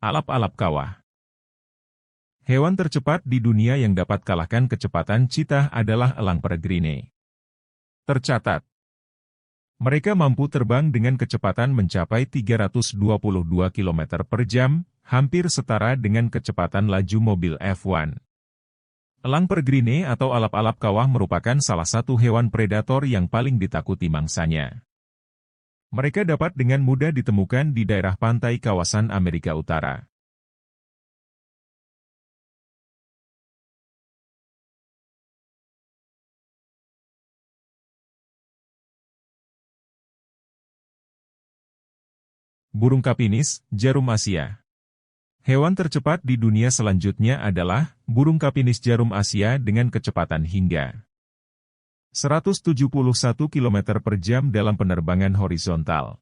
Alap-alap kawah. Hewan tercepat di dunia yang dapat kalahkan kecepatan cheetah adalah elang peregrine. Tercatat, mereka mampu terbang dengan kecepatan mencapai 322 km per jam, hampir setara dengan kecepatan laju mobil F1. Elang peregrine atau alap-alap kawah merupakan salah satu hewan predator yang paling ditakuti mangsanya. Mereka dapat dengan mudah ditemukan di daerah pantai kawasan Amerika Utara. Burung kapinis, jarum Asia. Hewan tercepat di dunia selanjutnya adalah burung kapinis jarum Asia dengan kecepatan hingga 171 km per jam dalam penerbangan horizontal.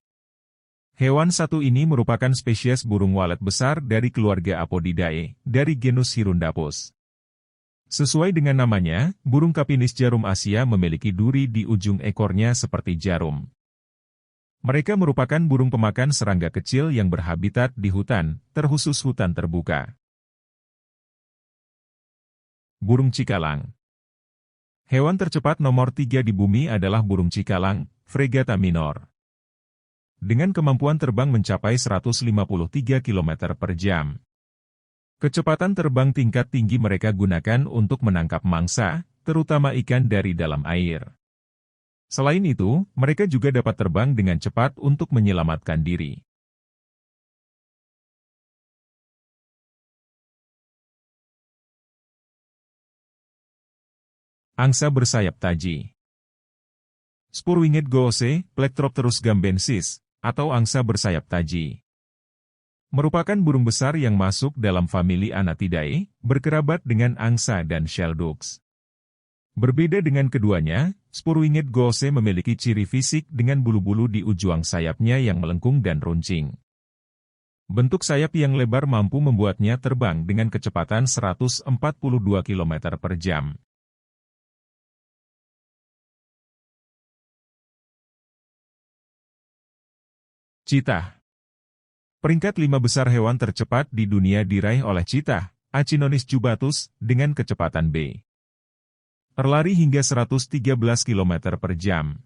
Hewan satu ini merupakan spesies burung walet besar dari keluarga Apodidae, dari genus Hirundapus. Sesuai dengan namanya, burung kapinis jarum Asia memiliki duri di ujung ekornya seperti jarum. Mereka merupakan burung pemakan serangga kecil yang berhabitat di hutan, terkhusus hutan terbuka. Burung cikalang. Hewan tercepat nomor 3 di bumi adalah burung cikalang, Fregata minor. Dengan kemampuan terbang mencapai 153 km per jam. Kecepatan terbang tingkat tinggi mereka gunakan untuk menangkap mangsa, terutama ikan dari dalam air. Selain itu, mereka juga dapat terbang dengan cepat untuk menyelamatkan diri. Angsa bersayap taji. Spurwinged goose, Plectropterus gambensis, atau angsa bersayap taji. Merupakan burung besar yang masuk dalam famili Anatidae, berkerabat dengan angsa dan shelducks. Berbeda dengan keduanya, Spurwinged goose memiliki ciri fisik dengan bulu-bulu di ujung sayapnya yang melengkung dan runcing. Bentuk sayap yang lebar mampu membuatnya terbang dengan kecepatan 142 km per jam. Cheetah. Peringkat 5 besar hewan tercepat di dunia diraih oleh cheetah, Acinonis jubatus, dengan kecepatan B. Berlari hingga 113 km per jam.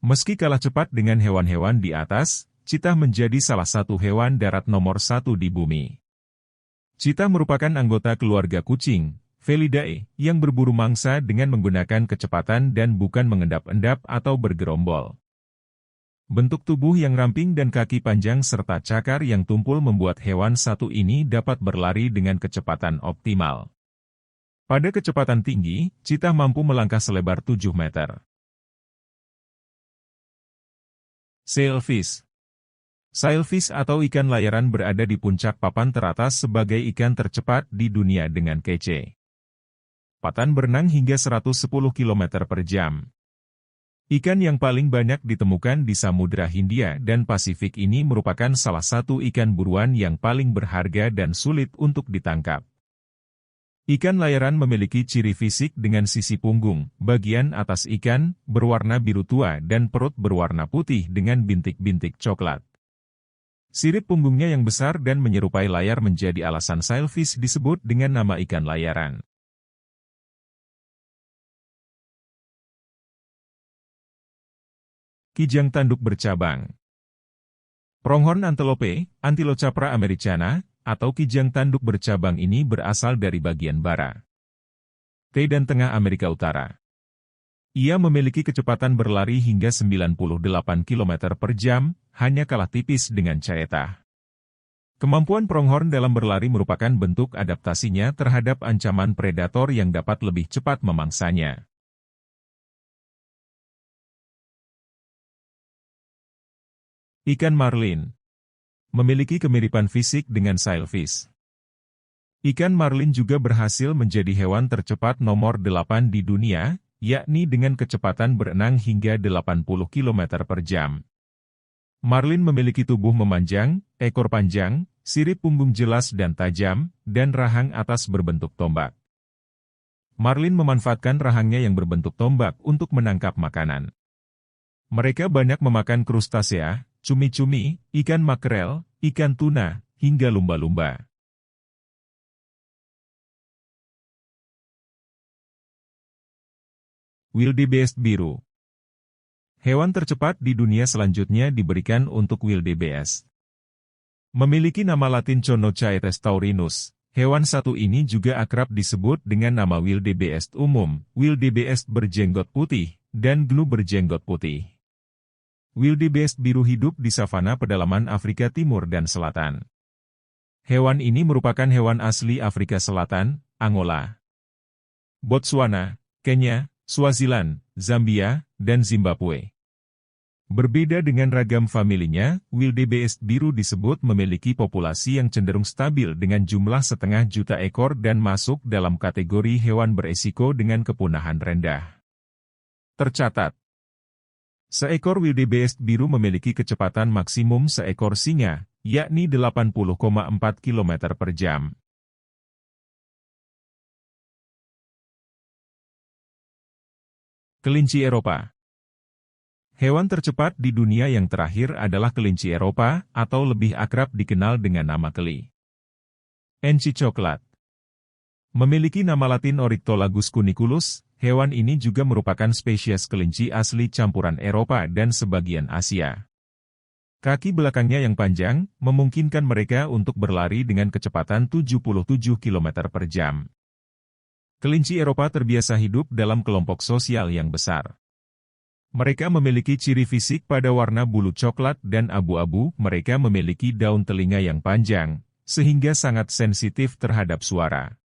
Meski kalah cepat dengan hewan-hewan di atas, cheetah menjadi salah satu hewan darat nomor 1 di bumi. Cheetah merupakan anggota keluarga kucing, Felidae, yang berburu mangsa dengan menggunakan kecepatan dan bukan mengendap-endap atau bergerombol. Bentuk tubuh yang ramping dan kaki panjang serta cakar yang tumpul membuat hewan satu ini dapat berlari dengan kecepatan optimal. Pada kecepatan tinggi, cheetah mampu melangkah selebar 7 meter. Sailfish. Sailfish atau ikan layaran berada di puncak papan teratas sebagai ikan tercepat di dunia dengan kecepatan berenang hingga 110 km per jam. Ikan yang paling banyak ditemukan di Samudra Hindia dan Pasifik ini merupakan salah satu ikan buruan yang paling berharga dan sulit untuk ditangkap. Ikan layaran memiliki ciri fisik dengan sisi punggung, bagian atas ikan, berwarna biru tua dan perut berwarna putih dengan bintik-bintik coklat. Sirip punggungnya yang besar dan menyerupai layar menjadi alasan sailfish disebut dengan nama ikan layaran. Kijang tanduk bercabang. Pronghorn antelope, Antilocapra americana, atau kijang tanduk bercabang ini berasal dari bagian barat dan tengah Amerika Utara. Ia memiliki kecepatan berlari hingga 98 km per jam, hanya kalah tipis dengan cheetah. Kemampuan pronghorn dalam berlari merupakan bentuk adaptasinya terhadap ancaman predator yang dapat lebih cepat memangsanya. Ikan marlin memiliki kemiripan fisik dengan sailfish. Ikan marlin juga berhasil menjadi hewan tercepat nomor 8 di dunia, yakni dengan kecepatan berenang hingga 80 km per jam. Marlin memiliki tubuh memanjang, ekor panjang, sirip punggung jelas dan tajam, dan rahang atas berbentuk tombak. Marlin memanfaatkan rahangnya yang berbentuk tombak untuk menangkap makanan. Mereka banyak memakan krustasea, cumi-cumi, ikan makrel, ikan tuna, hingga lumba-lumba. Wildebeest biru. Hewan tercepat di dunia selanjutnya diberikan untuk wildebeest. Memiliki nama latin Conochaetes taurinus, hewan satu ini juga akrab disebut dengan nama wildebeest umum, wildebeest berjenggot putih, dan gnu berjenggot putih. Wildebeest biru hidup di savana pedalaman Afrika Timur dan Selatan. Hewan ini merupakan hewan asli Afrika Selatan, Angola, Botswana, Kenya, Swaziland, Zambia, dan Zimbabwe. Berbeda dengan ragam familinya, wildebeest biru disebut memiliki populasi yang cenderung stabil dengan jumlah 500 juta ekor dan masuk dalam kategori hewan beresiko dengan kepunahan rendah. Tercatat, seekor wildebeest biru memiliki kecepatan maksimum seekor singa, yakni 80,4 km per jam. Kelinci Eropa. Hewan tercepat di dunia yang terakhir adalah kelinci Eropa, atau lebih akrab dikenal dengan nama keli. Enci coklat. Memiliki nama latin Oryctolagus cuniculus, hewan ini juga merupakan spesies kelinci asli campuran Eropa dan sebagian Asia. Kaki belakangnya yang panjang, memungkinkan mereka untuk berlari dengan kecepatan 77 km per jam. Kelinci Eropa terbiasa hidup dalam kelompok sosial yang besar. Mereka memiliki ciri fisik pada warna bulu coklat dan abu-abu, mereka memiliki daun telinga yang panjang, sehingga sangat sensitif terhadap suara.